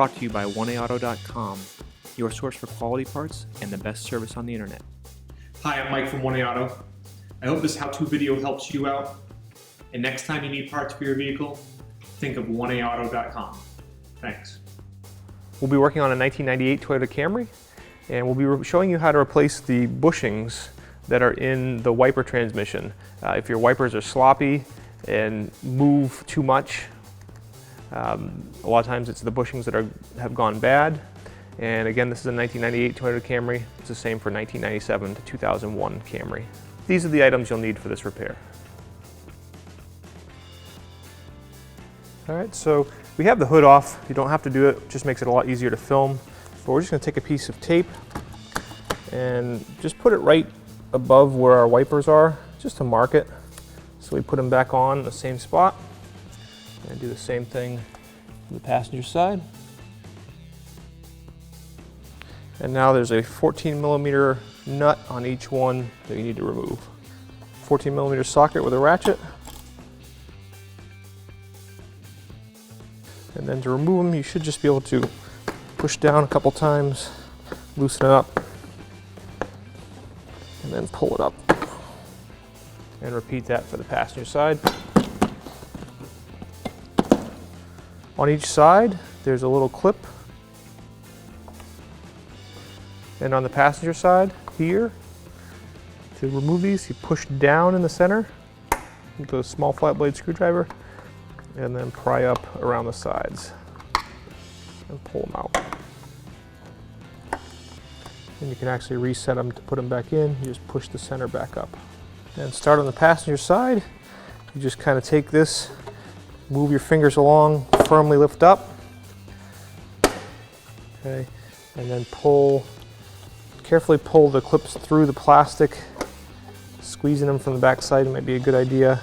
Brought to you by oneaauto.com, your source for quality parts and the best service on the internet. Hi, I'm Mike from 1A Auto. I hope this how-to video helps you out. And next time you need parts for your vehicle, think of oneaauto.com. Thanks. We'll be working on a 1998 Toyota Camry, and we'll be showing you how to replace the bushings that are in the wiper transmission. If your wipers are sloppy and move too much, a lot of times it's the bushings that have gone bad. And again, this is a 1998 Toyota Camry. It's the same for 1997 to 2001 Camry. These are the items you'll need for this repair. All right, so we have the hood off. You don't have to do it, it just makes it a lot easier to film. But we're just gonna take a piece of tape and just put it right above where our wipers are, just to mark it. So we put them back on the same spot. And do the same thing on the passenger side. And now there's a 14mm nut on each one that you need to remove. 14mm socket with a ratchet. And then to remove them, you should just be able to push down a couple times, loosen it up, and then pull it up. And repeat that for the passenger side. On each side, there's a little clip. And on the passenger side here, to remove these, you push down in the center with a small flat blade screwdriver and then pry up around the sides and pull them out. And you can actually reset them to put them back in. You just push the center back up. And start on the passenger side. You just kind of take this, move your fingers along, firmly lift up, okay, and then carefully pull the clips through the plastic. Squeezing them from the back side might be a good idea.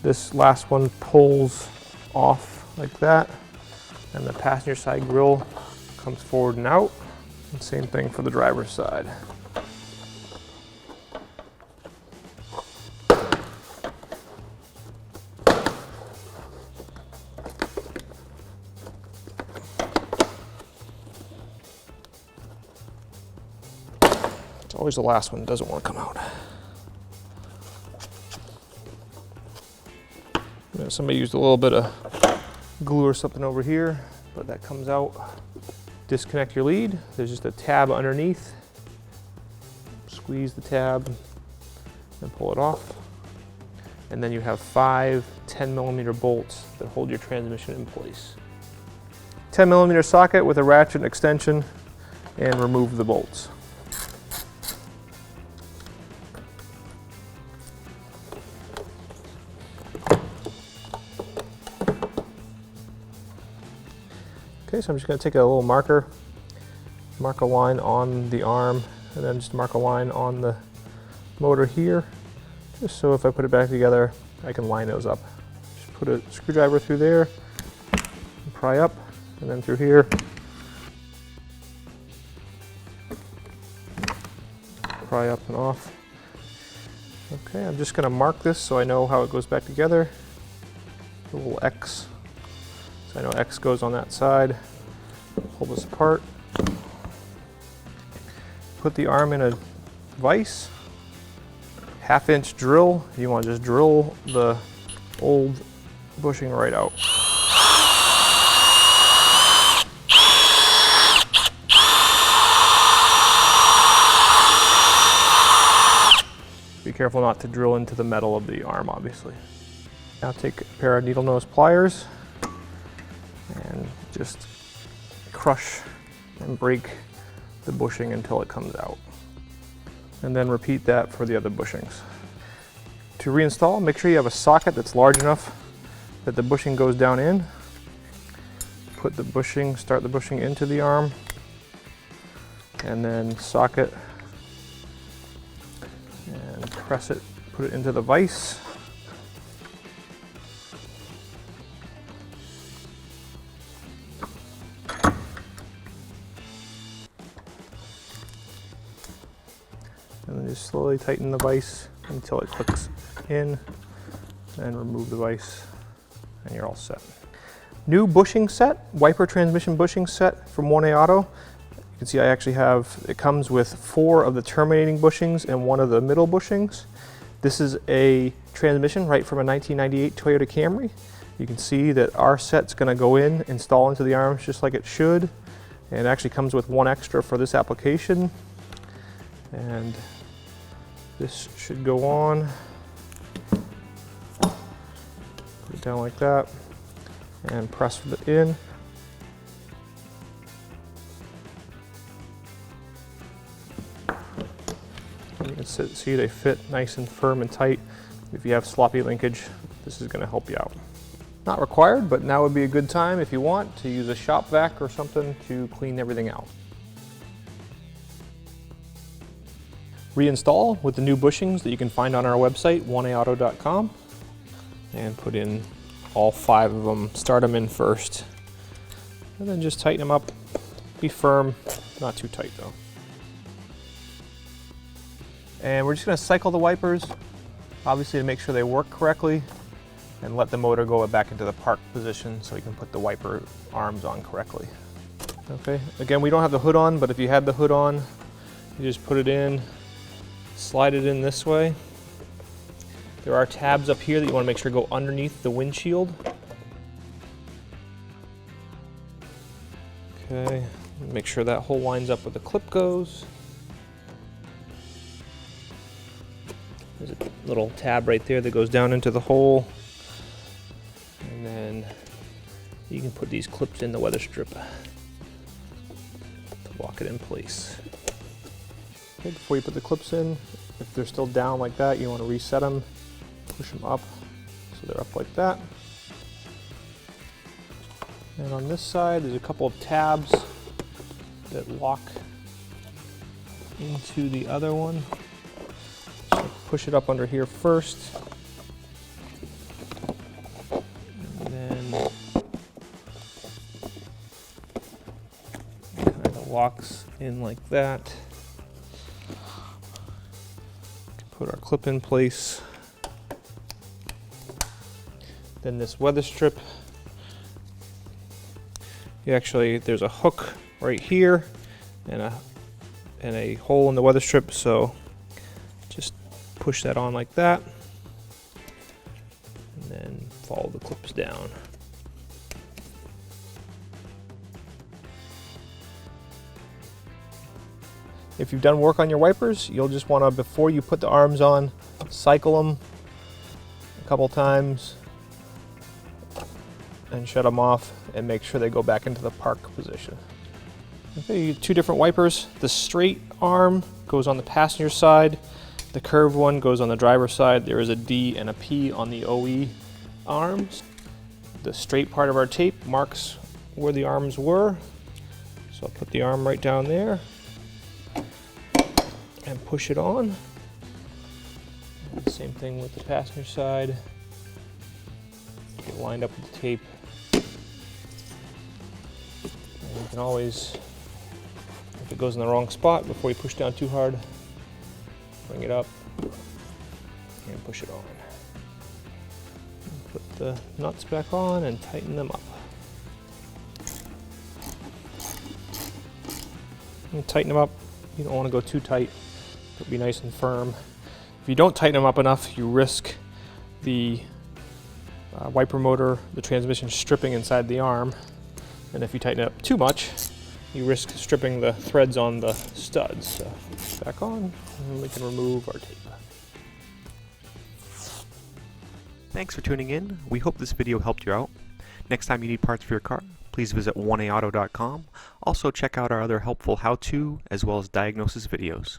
This last one pulls off like that, and the passenger side grille comes forward and out. And same thing for the driver's side. It's always the last one that doesn't want to come out. You know, somebody used a little bit of glue or something over here, but that comes out. Disconnect your lead. There's just a tab underneath. Squeeze the tab and pull it off. And then you have 5 10mm bolts that hold your transmission in place. 10mm socket with a ratchet and extension, and remove the bolts. Okay, so I'm just going to take a little marker, mark a line on the arm, and then just mark a line on the motor here, just so if I put it back together, I can line those up. Just put a screwdriver through there, and pry up, and then through here. Pry up and off. Okay, I'm just going to mark this so I know how it goes back together. A little X. So I know X goes on that side. Pull this apart. Put the arm in a vise. 1/2-inch drill. You want to just drill the old bushing right out. Be careful not to drill into the metal of the arm, obviously. Now take a pair of needle nose pliers and just crush and break the bushing until it comes out. And then repeat that for the other bushings. To reinstall, make sure you have a socket that's large enough that the bushing goes down in. Put the bushing, start the bushing into the arm, and then socket and press it, put it into the vise. And then just slowly tighten the vise until it clicks in. and remove the vise, and you're all set. New bushing set, wiper transmission bushing set from 1A Auto. You can see I actually have, it comes with 4 of the terminating bushings and 1 of the middle bushings. This is a transmission right from a 1998 Toyota Camry. You can see that our set's going to go in, install into the arms just like it should. And it actually comes with 1 extra for this application. And this should go on. Put it down like that and press it in. And you can see they fit nice and firm and tight. If you have sloppy linkage, this is going to help you out. Not required, but now would be a good time if you want to use a shop vac or something to clean everything out. Reinstall with the new bushings that you can find on our website, oneauto.com, and put in all 5 of them. Start them in first, and then just tighten them up. Be firm, not too tight though. And we're just going to cycle the wipers, obviously to make sure they work correctly, and let the motor go back into the park position so you can put the wiper arms on correctly. Okay, again, we don't have the hood on, but if you had the hood on, you just put it in, slide it in this way. There are tabs up here that you want to make sure go underneath the windshield. Okay, make sure that hole lines up where the clip goes. There's a little tab right there that goes down into the hole. And then you can put these clips in the weather strip to lock it in place. Okay, before you put the clips in, if they're still down like that, you want to reset them, push them up so they're up like that. And on this side, there's a couple of tabs that lock into the other one. So push it up under here first. And then it kind of locks in like that. Put our clip in place. Then this weather strip. There's a hook right here and a hole in the weather strip, so just push that on like that and then follow the clips down. If you've done work on your wipers, you'll just want to, before you put the arms on, cycle them a couple times and shut them off and make sure they go back into the park position. Okay, you get 2 different wipers. The straight arm goes on the passenger side. The curved one goes on the driver's side. There is a D and a P on the OE arms. The straight part of our tape marks where the arms were. So I'll put the arm right down there and push it on. And the same thing with the passenger side. Get lined up with the tape. And you can always, if it goes in the wrong spot, before you push down too hard, bring it up and push it on. And put the nuts back on and tighten them up. And tighten them up. You don't want to go too tight. It'll be nice and firm. If you don't tighten them up enough, you risk the wiper motor, the transmission stripping inside the arm. And if you tighten it up too much, you risk stripping the threads on the studs. So back on, and we can remove our tape. Thanks for tuning in. We hope this video helped you out. Next time you need parts for your car, please visit oneauto.com. Also check out our other helpful how-to as well as diagnosis videos.